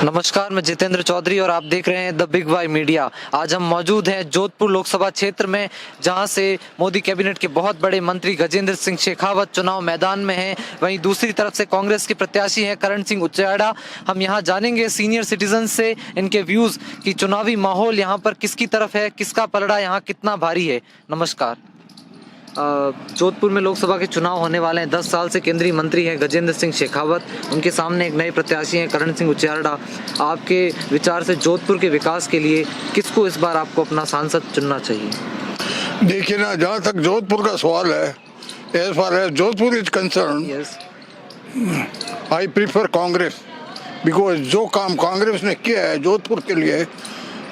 नमस्कार, मैं जितेंद्र चौधरी और आप देख रहे हैं द बिग वाई मीडिया। आज हम मौजूद हैं जोधपुर लोकसभा क्षेत्र में, जहां से मोदी कैबिनेट के बहुत बड़े मंत्री गजेंद्र सिंह शेखावत चुनाव मैदान में हैं। वहीं दूसरी तरफ से कांग्रेस के प्रत्याशी हैं करण सिंह उचेड़ा। हम यहां जानेंगे सीनियर सिटीजन से इनके व्यूज कि चुनावी माहौल यहां पर किसकी तरफ है, किसका पलड़ा यहां कितना भारी है। नमस्कार। जोधपुर में लोकसभा के चुनाव होने वाले हैं। 10 साल से केंद्रीय मंत्री हैं गजेंद्र सिंह शेखावत, उनके सामने एक नए प्रत्याशी हैं करण सिंह उचेड़ा। आपके विचार से जोधपुर के विकास के लिए किसको इस बार आपको अपना सांसद चुनना चाहिए? देखिए ना, जहाँ तक जोधपुर का सवाल है, as far as Jodhpur is concerned, I prefer Congress, because जो काम कांग्रेस ने किया है जोधपुर के लिए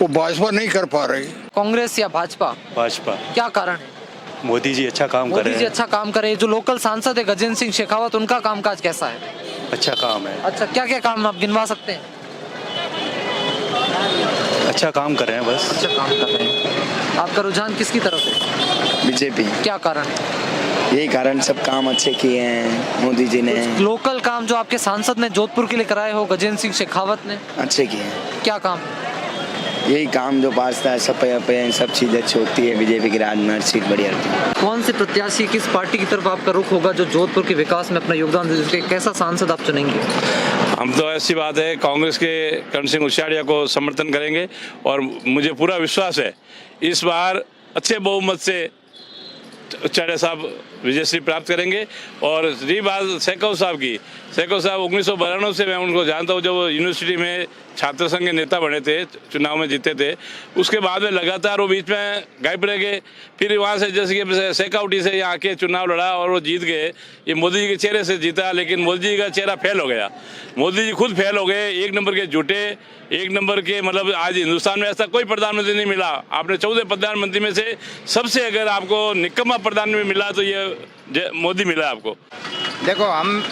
वो भाजपा नहीं कर पा रही। कांग्रेस या भाजपा? भाजपा। क्या कारण है? मोदी जी अच्छा काम कर रहे हैं। मोदी जी अच्छा काम कर रहे हैं। जो लोकल सांसद है गजेंद्र सिंह शेखावत, उनका कामकाज कैसा है? अच्छा काम है। अच्छा, क्या क्या काम आप गिनवा सकते हैं? अच्छा काम कर रहे हैं बस। अच्छा काम कर रहे हैं। आपका रुझान किसकी तरफ है? बीजेपी। क्या कारण है? यही कारण, सब काम अच्छे किए हैं मोदी जी ने। लोकल काम जो आपके सांसद ने जोधपुर के लिए कराए हो गजेंद्र सिंह शेखावत ने, अच्छे किए हैं। क्या काम? यही काम जो पासता है, सब चीज़ अच्छी होती है। बीजेपी की राज में हर चीज़ बढ़िया होती है। कौन से प्रत्याशी, किस पार्टी की तरफ आपका रुख होगा जो जोधपुर के विकास में अपना योगदान दे सके? कैसा सांसद आप चुनेंगे? हम तो ऐसी बात है, कांग्रेस के करण सिंह उचेड़ा को समर्थन करेंगे और मुझे पूरा विश्वास है इस बार अच्छे बहुमत से उचेड़ा साहब विजयश्री प्राप्त करेंगे। और रही बात शेखावत साहब की, शेखावत साहब 1992 से मैं उनको जानता हूँ, जब वो यूनिवर्सिटी में छात्र संघ के नेता बने थे, चुनाव में जीते थे। उसके बाद में लगातार वो बीच में गायब रह गए। फिर वहाँ से जैसे कि शेखावटी से यहाँ आके चुनाव लड़ा और वो जीत गए। ये मोदी जी के चेहरे से जीता, लेकिन मोदी जी का चेहरा फेल हो गया। मोदी जी खुद फेल हो गए, एक नंबर के झूठे, एक नंबर के। मतलब आज हिंदुस्तान में ऐसा कोई प्रधानमंत्री नहीं मिला। आपने 14 प्रधानमंत्री में से सबसे अगर आपको निकम्मा प्रधानमंत्री मिला तो ये मोदी मिला आपको। देखो, हम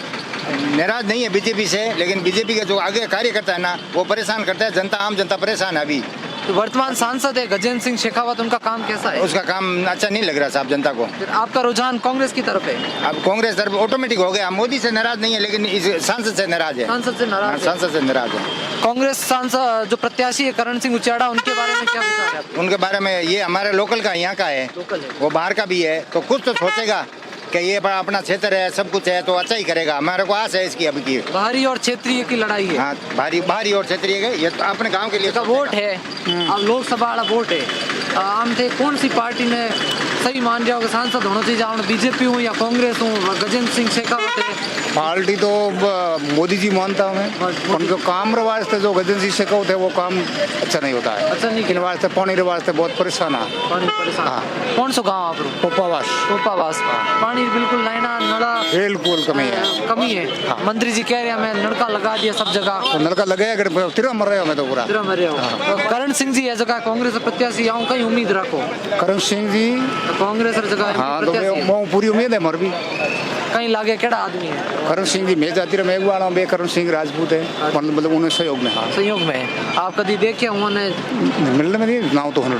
नाराज नहीं है बीजेपी से, लेकिन बीजेपी के जो आगे कार्यकर्ता है ना, वो परेशान करता है। जनता, आम जनता परेशान है अभी। तो वर्तमान सांसद है गजेंद्र सिंह शेखावत, उनका काम कैसा है? उसका काम अच्छा नहीं लग रहा साहब जनता को। फिर आपका रुझान कांग्रेस की तरफ है? अब कांग्रेस तरफ ऑटोमेटिक हो गया। मोदी से नाराज नहीं है, लेकिन इस सांसद से नाराज है। सांसद से नाराज है। सांसद से नाराज है। कांग्रेस सांसद जो प्रत्याशी है करण सिंह उचेड़ा, उनके बारे में क्या विचार है आपका? उनके बारे में, ये हमारे लोकल का, यहाँ का है, लोकल है। वो बाहर का भी है, तो कुछ तो सोचेगा कि ये बड़ा अपना क्षेत्र है, सब कुछ है, तो अच्छा ही करेगा। हमारे को आस है इसकी अब की। बाहरी और क्षेत्रीय की लड़ाई है। हाँ, बाहरी और क्षेत्रीय है। ये तो अपने गाँव के लिए का वोट है, अब लोकसभा वाला वोट है। आम थे कौन सी पार्टी में सही मान जाओगे सांसद होना चाहिए? जाओ बीजेपी हूँ या कांग्रेस हूँ, गजेंद्र सिंह शेखावत है। पार्टी तो मोदी जी मानता हूँ मैं। उनके काम रवाज थे, जो गजेंद्र सिंह शेखावत है, वो काम अच्छा नहीं होता है। अच्छा नहीं, वास्ते पानी रवाज बहुत परेशान है। पानी परेशान। कौन सा गाँव आप? पोपावास। पोपावास। पानी बिल्कुल लाइना नला बिल्कुल कमी है। कमी है। मंत्री जी कह रहे हैं हमें नलका लगा दिया सब जगह। तो नलका लगाया, तिरा मर रहे हो मैं तो पूरा। तिरा मर रहे हो। तो करण सिंह जी है जगह कांग्रेस प्रत्याशी, आऊँ कहीं उम्मीद रखो? करण सिंह जी कांग्रेस जगह? हाँ, तो पूरी उम्मीद है मर भी। कहीं लागे केड़ा आदमी है? करण सिंह जी मैं जाती रहे मेघवाड़ा बे करण सिंह राजपूत है, मतलब उन्हें सहयोग में। हाँ, संयोग में। आप कभी देखे उन्होंने मिलने में नहीं नाव तो होने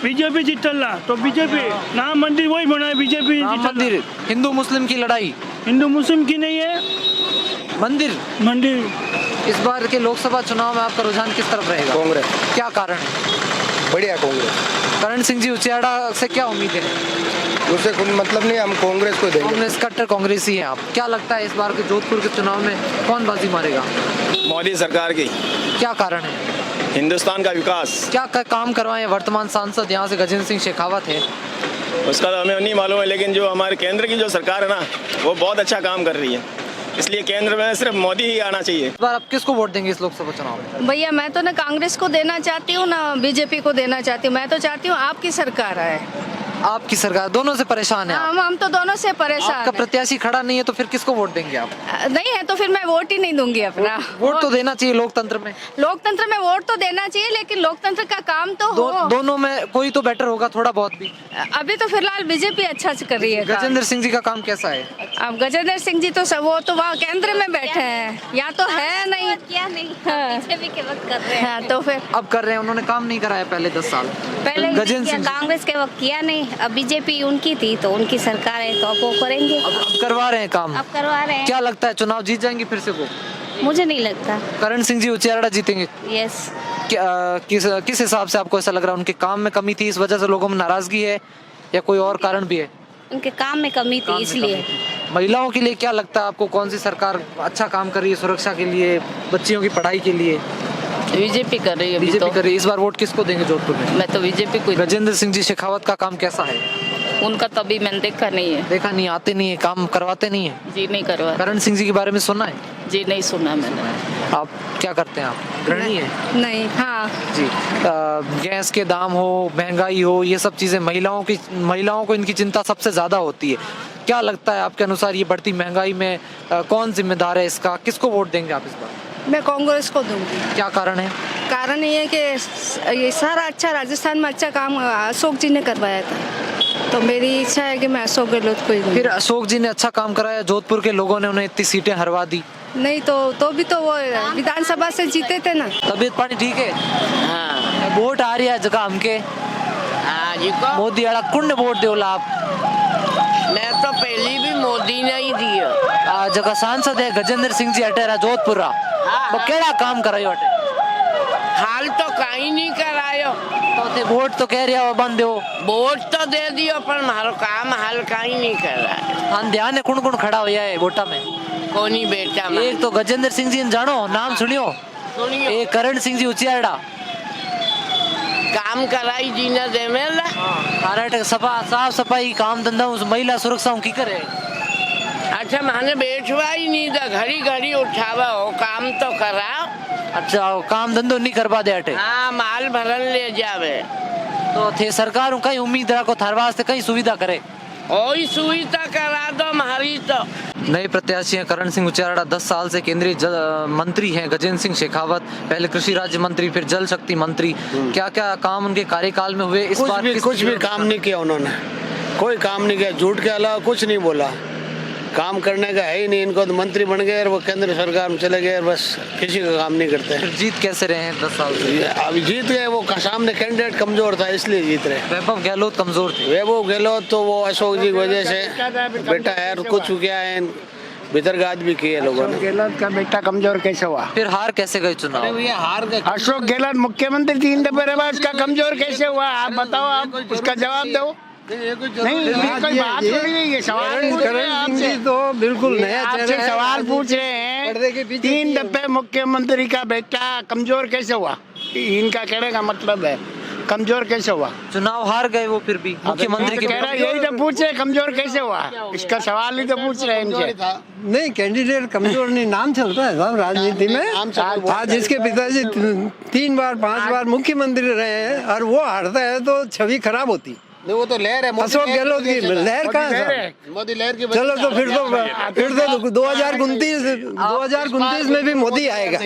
बीजेपी जीतला तो बीजेपी नाम मंदिर वही बना है। बीजेपी मंदिर हिंदू मुस्लिम की लड़ाई, हिंदू मुस्लिम की नहीं है। मंदिर इस बार के लोकसभा चुनाव में आपका रुझान किस तरफ रहेगा? कांग्रेस। क्या कारण? बढ़िया कांग्रेस। करण सिंह जी उचेड़ा से क्या उम्मीद है? उससे कोई मतलब नहीं, हम कांग्रेस को देंगे। कांग्रेस कट्टर कांग्रेसी हैं आप। क्या लगता है इस बार के जोधपुर के चुनाव में कौन बाजी मारेगा? मोदी सरकार की। क्या कारण है? हिंदुस्तान का विकास। क्या काम करवाए वर्तमान सांसद यहाँ से गजेंद्र सिंह शेखावत है? उसका तो हमें नहीं मालूम है, लेकिन जो हमारे केंद्र की जो सरकार है ना, वो बहुत अच्छा काम कर रही है। इसलिए केंद्र में सिर्फ मोदी ही आना चाहिए। इस बार आप किसको वोट देंगे इस लोकसभा चुनाव में? भैया, मैं तो ना कांग्रेस को देना चाहती हूँ ना बीजेपी को देना चाहती हूँ। मैं तो चाहती हूँ आपकी सरकार आए। आपकी सरकार? दोनों से परेशान है? हम तो दोनों से परेशान आपका हैं। प्रत्याशी खड़ा नहीं है तो फिर किसको वोट देंगे आप? नहीं है तो फिर मैं वोट ही नहीं दूंगी अपना। वोट तो देना चाहिए लोकतंत्र में। लोकतंत्र में वोट तो देना चाहिए, लेकिन लोकतंत्र का काम तो हो। दोनों में कोई तो बेटर होगा थोड़ा बहुत भी। अभी तो फिलहाल बीजेपी अच्छा से कर रही है। गजेंद्र सिंह जी का काम कैसा है? अब गजेंद्र सिंह जी तो वो तो वहाँ केंद्र में बैठे हैं, या तो है नहीं किया नहीं। हाँ। बीजेपी के वक्त कर रहे हैं। हाँ, तो फिर अब कर रहे हैं। उन्होंने काम नहीं कराया पहले 10 साल पहले गजेंद्र सिंह कांग्रेस के वक्त किया नहीं। अब बीजेपी उनकी थी तो उनकी सरकार है, तो अब वो करेंगे। अब करवा रहे हैं काम। अब करवा रहे हैं। क्या लगता है चुनाव जीत जाएंगे फिर से वो? मुझे नहीं लगता। करण सिंह जी उचियाड़ा जीतेंगे? यस। किस हिसाब से आपको ऐसा लग रहा है? उनके काम में कमी थी इस वजह से लोगों में नाराजगी है या कोई और कारण भी है? उनके काम में कमी थी इसलिए। महिलाओं के लिए क्या लगता है आपको, कौन सी सरकार अच्छा काम कर रही है सुरक्षा के लिए, बच्चियों की पढ़ाई के लिए? बीजेपी कर रही है। बीजेपी कर रही है। इस बार वोट किसको देंगे जोधपुर में? मैं तो बीजेपी को। गजेंद्र सिंह जी शेखावत का काम कैसा है? उनका तो अभी मैंने देखा नहीं है। देखा नहीं, आते नहीं है, काम करवाते नहीं है? जी नहीं करवा। करण सिंह जी के बारे में सुना है? जी नहीं सुना मैंने। आप क्या करते हैं? आप गृहिणी है? नहीं। हाँ जी। गैस के दाम हो, महंगाई हो, ये सब चीजें महिलाओं को इनकी चिंता सबसे ज्यादा होती है। क्या लगता है आपके अनुसार ये बढ़ती महंगाई में कौन जिम्मेदार है इसका? किसको वोट देंगे आप इस बार? मैं कांग्रेस को दूंगी। क्या कारण है? कारण ये है कि ये सारा अच्छा राजस्थान में अच्छा काम अशोक जी ने करवाया था, तो मेरी इच्छा है कि मैं अशोक गहलोत को ही दूंगी। फिर अशोक जी ने अच्छा काम कराया, जोधपुर के लोगों ने उन्हें इतनी सीटें हरवा दी। नहीं तो भी तो वो विधानसभा से जीते थे ना। तबीयत पानी ठीक है? हाँ। वोट आ रही है जगह हमके मोदी आड़ा कुंड वोट देवला आप? मैं तो पहली भी मोदी ने ही दिया। जगह सांसद है गजेंद्र सिंह जी अटेरा जोधपुर रा, तो केड़ा काम करायो अटे? हाल तो कहीं नहीं करायो। तो वोट तो कह रहे हो बंद हो? वोट तो दे दियो पर मारो काम हाल कहीं नहीं करायो। हाँ, ध्यान है कौन कौन खड़ा हुआ है वोटा में? कोनी बेटा में एक तो गजेंद्र सिंह जी जानो, नाम सुनियो? सुनियो। एक करण सिंह जी उचियाड़ा काम कराई जी ने दे मेला। हाँ, साफ सफाई काम धंधा महिला सुरक्षा की करे। अच्छा माने बैठवा ही नहीं था, घड़ी घड़ी उठावा हो, काम तो कराओ। अच्छा, काम धंधो नहीं करवा दे अटे? हाँ, माल भरन ले जावे। तो थे सरकार कई उम्मीद रखो थार वास्ते कई सुविधा करे? ओही सुविधा करा दो हमारी तो। नए प्रत्याशी हैं करण सिंह उचियाड़ा, 10 साल से केंद्रीय मंत्री हैं गजेंद्र सिंह शेखावत, पहले कृषि राज्य मंत्री, फिर जल शक्ति मंत्री। क्या क्या काम उनके कार्यकाल में हुए? इस बार कुछ भी काम नहीं किया उन्होंने, कोई काम नहीं किया, झूठ के अलावा कुछ नहीं बोला। काम करने का है ही नहीं इनको, तो मंत्री बन गए और वो केंद्र सरकार में चले गए, बस किसी का काम नहीं करते। फिर जीत कैसे रहे हैं 10 साल से? अभी जीत गए, वो सामने कैंडिडेट कमजोर था इसलिए जीत रहे। वैभव गहलोत कमजोर थे? वैभव गहलोत तो वो अशोक जी की वजह से बेटा है, कुछ किया है, भीतरगाद भी किए लोगों ने। गहलोत का बेटा कमजोर कैसे हुआ? फिर हार कैसे गई चुनाव? हार गए। अशोक गहलोत मुख्यमंत्री 3 दफे रहा, उसका कमजोर कैसे हुआ? आप बताओ, आप उसका जवाब दो। नहीं, कोई बात थोड़ी नहीं है, सवाल पूछ रहे हैं आपसे। तो बिल्कुल नया आपसे सवाल पूछ रहे हैं। 3 दफे मुख्यमंत्री का बेटा कमजोर कैसे हुआ? इनका कहने का मतलब है कमजोर कैसे हुआ? चुनाव हार गए वो, फिर भी मुख्यमंत्री के यही तो पूछ रहे, कमजोर कैसे हुआ? इसका सवाल ही तो पूछ रहे हैं इनसे। नहीं, कैंडिडेट कमजोर नहीं, नाम चलता है साहब राजनीति में। आज जिसके पिताजी 3 बार 5 बार मुख्यमंत्री रहे हैं और वो हारता है तो छवि खराब होती। नहीं, वो तो लहर है अशोक गहलोत की लहर कहाँ है? मोदी लहर की। चलो तो फिर तो 2029 में भी मोदी आएगा।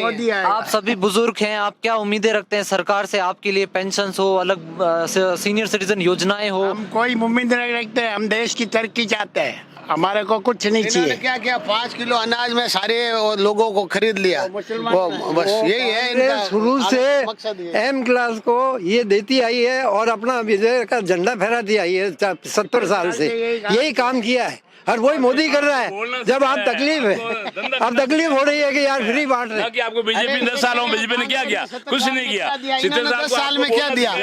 आप सभी बुजुर्ग हैं, आप क्या उम्मीदें रखते हैं सरकार से? आपके लिए पेंशन हो, अलग सीनियर सिटीजन योजनाएं हो? हम कोई उम्मीद नहीं रखते, हम देश की तरक्की चाहते हैं, हमारे को कुछ नहीं चाहिए। क्या क्या 5 किलो अनाज में सारे लोगों को खरीद लिया, वो बस यही है इनका शुरू से। M क्लास को ये देती आई है और अपना विजय का झंडा फहराती आई है 70 साल से, यही काम किया है और वही मोदी कर रहा है। जब आप तकलीफ है, अब तकलीफ हो रही है कि यार फ्री बांट रहे कि आपको बीजेपी 10 सालों में बीजेपी ने क्या किया? कुछ नहीं किया। 10 साल में क्या दिया?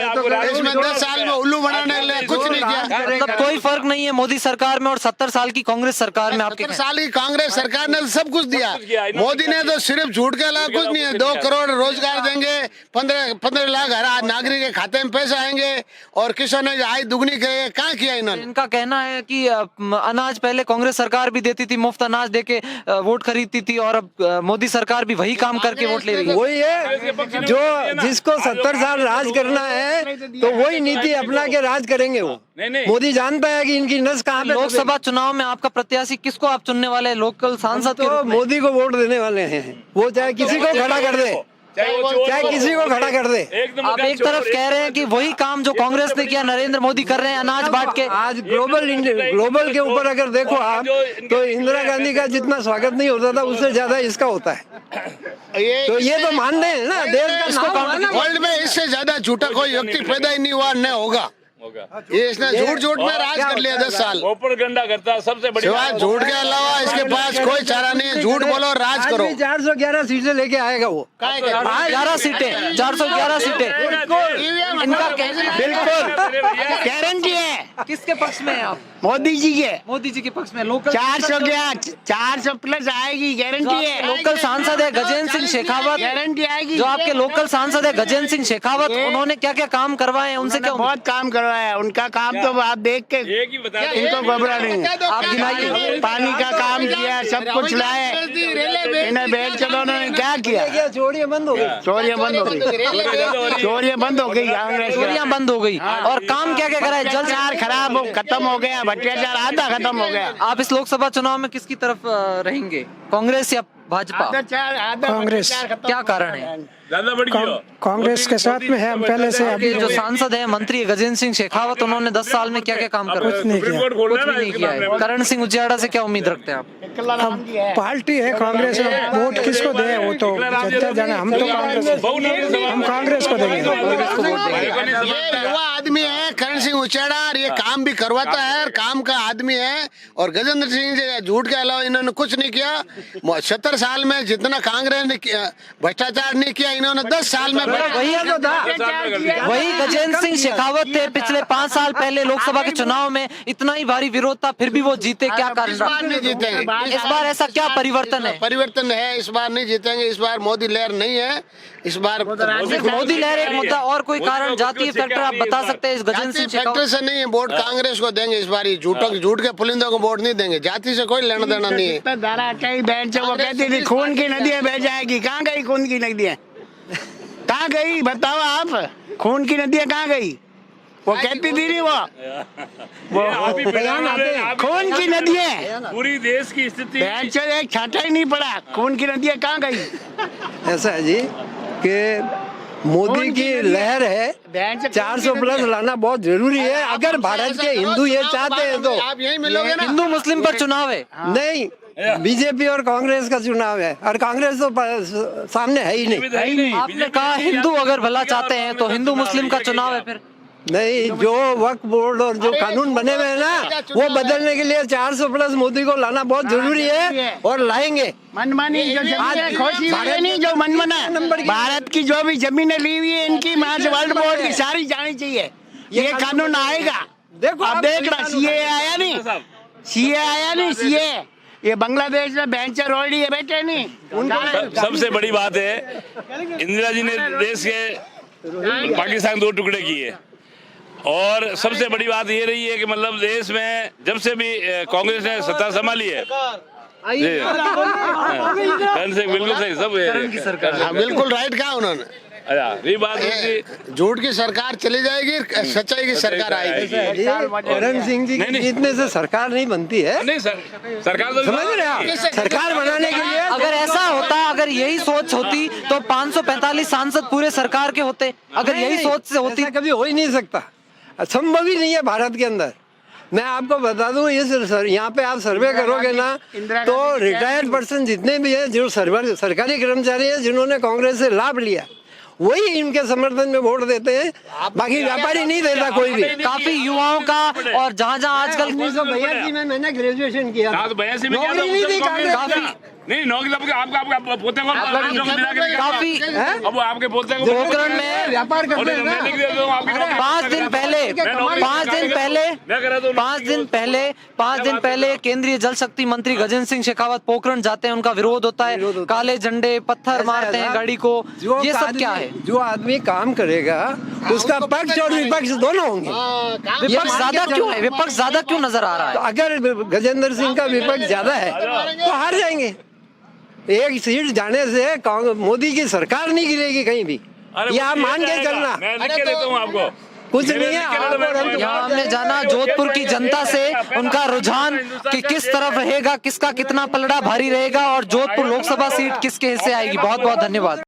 इसमें 10 साल में उल्लू बनाने के लिए कुछ नहीं किया। मतलब कोई फर्क नहीं है मोदी सरकार में और 70 साल की कांग्रेस सरकार में? आपके 70 साल की कांग्रेस सरकार ने सब कुछ दिया, मोदी ने तो सिर्फ झूठ के अलावा कुछ नहीं है। 2 करोड़ रोजगार देंगे, 15 लाख हर नागरिक के खाते में पैसे आएंगे और किसानों ने आय दुगनी करेंगे। कहाँ किया इन्होंने? इनका कहना है कि अनाज पहले कांग्रेस सरकार भी देती थी, मुफ्त अनाज देके वोट खरीदती थी, और अब मोदी सरकार भी वही काम करके वोट ले रही है। वही है जो जिसको 70 साल राज करना है तो वही नीति अपना के राज करेंगे वो। मोदी जानता है कि इनकी नस कहाँ पे। लोकसभा चुनाव में आपका प्रत्याशी किसको आप चुनने वाले हैं? लोकल सांसद तो मोदी को वोट देने वाले हैं, वो चाहे किसी को खड़ा कर दे, चाहे किसी को खड़ा कर दे। आप एक तरफ कह रहे हैं कि वही काम जो कांग्रेस ने किया नरेंद्र मोदी कर रहे हैं, अनाज बांट के। आज ग्लोबल के ऊपर अगर देखो आप तो इंदिरा गांधी का जितना स्वागत नहीं होता था उससे ज्यादा इसका होता है। तो ये तो मान रहे हैं ना, देश का नाम वर्ल्ड में इससे ज्यादा झूठा कोई व्यक्ति पैदा ही नहीं हुआ, न होगा। ये इसने झूठ झूठ में राज कर लिया 10 साल। प्रोपेगेंडा करता है सबसे बड़ी सिवाय झूठ के अलावा इसके पास कोई चारा नहीं है। झूठ बोलो, राज करो। 411 सीटें लेके आएगा वो। 11 सीटें, 411 सीटें इनका बिल्कुल गारंटी है। किसके पक्ष में है आप? मोदी जी के, मोदी जी के पक्ष में। लोकल 400 प्लस आएगी, गारंटी है। लोकल सांसद है गजेंद्र सिंह शेखावत, गारंटी आएगी। जो आपके लोकल सांसद है गजेंद्र सिंह शेखावत, उन्होंने क्या क्या काम करवाए हैं, उन्से क्या बहुत काम करवाया। उनका काम तो आप देख के इनको घबरा नहीं। आप गिनाइए। पानी का काम किया, सब कुछ लाए। इन्हें बेच कर उन्होंने क्या किया? चोरियां बंद हो गई। चोरियां बंद हो गई, चोरियां बंद हो गई, कांग्रेस चोरियां बंद हो गई। और काम क्या क्या करा है? जल खराब खत्म हो गया, भ्रष्टाचार आधा खत्म हो गया। आप इस लोकसभा चुनाव में किसकी तरफ रहेंगे, कांग्रेस या भाजपा? कांग्रेस। क्या कारण है? कांग्रेस के साथ में है हम पहले से। आपके जो सांसद है, मंत्री गजेंद्र सिंह शेखावत, उन्होंने 10 साल में क्या क्या काम करा? कुछ भी नहीं किया है। करण सिंह उजियाड़ा से क्या उम्मीद रखते हैं आप? पार्टी है कांग्रेस, वोट किसको दे वो तो जनता जाने। हम तो कांग्रेस को देंगे। ये युवा आदमी है करण सिंह उचेड़ा, और ये काम भी करवाता है और काम का आदमी है। और गजेंद्र सिंह जी झूठ के अलावा इन्होंने कुछ नहीं किया। 70 साल में जितना कांग्रेस ने भ्रष्टाचार नहीं किया, इन्होंने 10 साल में। वही गजेंद्र सिंह शेखावत थे पिछले 5 साल पहले लोकसभा के चुनाव में। इतना ही भारी विरोध था, फिर भी वो जीते। क्या कारण? इस बार नहीं जीतेंगे। इस बार ऐसा क्या परिवर्तन है? परिवर्तन है, इस बार नहीं जीतेंगे। इस बार मोदी लहर नहीं है। इस बार मोदी लहर एक मुद्दा, और कोई कारण जातीय फैक्टर आप बता सकते हैं? इस गजेंद्र सिंह फैक्टर से नहीं है, वोट कांग्रेस को देंगे इस बार। झूठ के पुलिंदों को वोट नहीं देंगे। जाति से कोई लेना देना नहीं है। धारा कई बहन से वो कहती थी खून की नदियां बह जाएगी। कहाँ गई खून की नदियां? कहाँ गई बताओ आप? खून की नदियां कहाँ गई? वो कहती थी नहीं, वो खून की नदियां, पूरी देश की स्थिति बहन से एक छाटा ही नहीं पड़ा। खून की नदियां कहाँ गई? ऐसा है जी कि मोदी की लहर है, 400 प्लस लाना बहुत जरूरी है। अगर भारत के हिंदू ये चाहते हैं तो आप यही मिलोगे ना। हिंदू मुस्लिम पर चुनाव है? नहीं, बीजेपी और कांग्रेस का चुनाव है, और कांग्रेस तो सामने है ही नहीं। आपने कहा हिंदू अगर भला चाहते हैं तो हिंदू मुस्लिम का चुनाव है। फिर नहीं, जो वक्फ बोर्ड और जो कानून बने हुए हैं ना, वो बदलने के लिए 400 प्लस मोदी को लाना बहुत जरूरी है, और लाएंगे। मनमानी जो खुशी नहीं, जो मनमाना भारत की जो भी जमीनें ली हुई है इनकी, वर्ल्ड बोर्ड की सारी जानी चाहिए। ये कानून आएगा। देखो अब देख रहा, सीए आया नहीं, सीए आया नहीं, सीए ये बांग्लादेश में बेंचर रोड़ी है, बैठे नहीं। सबसे बड़ी बात है, इंदिरा जी ने देश के पाकिस्तान 2 टुकड़े किए। और सबसे बड़ी बात ये रही है कि मतलब देश में जब से भी कांग्रेस ने सत्ता संभाली है, बिल्कुल सही, सब सरकार बिल्कुल राइट कहा उन्होंने। ये बात झूठ की सरकार चली जाएगी, सच्चाई की सरकार आएगी। करण सिंह जी के जीतने से सरकार नहीं बनती है। नहीं सर, सरकार तो समझ रहे हैं आप? सरकार बनाने के लिए अगर ऐसा होता, अगर यही सोच होती तो 545 सांसद पूरे सरकार के होते। अगर यही सोच से होती, कभी हो ही नहीं सकता, संभव ही नहीं है भारत के अंदर। मैं आपको बता दूं, ये यहाँ पे आप सर्वे करोगे ना, तो रिटायर्ड पर्सन जितने भी हैं, जो सरकारी कर्मचारी हैं जिन्होंने कांग्रेस से लाभ लिया, वही इनके समर्थन में वोट देते हैं। बाकी व्यापारी नहीं देता कोई भी। काफी युवाओं का, और जहाँ आजकल 1982 में मैंने ग्रेजुएशन किया, नौकरी नहीं थी कांग्रेस। नहीं, नौकरी आपका पोते को काफी अब आपके पोते को पोखरण में व्यापार करते हैं ना। 5 दिन पहले केंद्रीय जल शक्ति मंत्री गजेंद्र सिंह शेखावत पोखरण जाते हैं, उनका विरोध होता है, काले झंडे, पत्थर मारते हैं गाड़ी को। ये सब क्या है? जो आदमी काम करेगा उसका पक्ष और विपक्ष दोनों होंगे। विपक्ष ज्यादा क्यों है? विपक्ष ज्यादा क्यों नजर आ रहा है? तो अगर गजेंद्र सिंह का विपक्ष ज्यादा है तो हार जाएंगे। एक सीट जाने से मोदी की सरकार नहीं गिरेगी कहीं भी, ये आप मान के चलना। मैं लिख के देता हूं आपको, कुछ नहीं है। यहाँ हमने जाना जोधपुर की जनता से उनका रुझान कि किस तरफ रहेगा, किसका कितना पलड़ा भारी रहेगा, और जोधपुर लोकसभा सीट किसके हिस्से आएगी। बहुत बहुत धन्यवाद।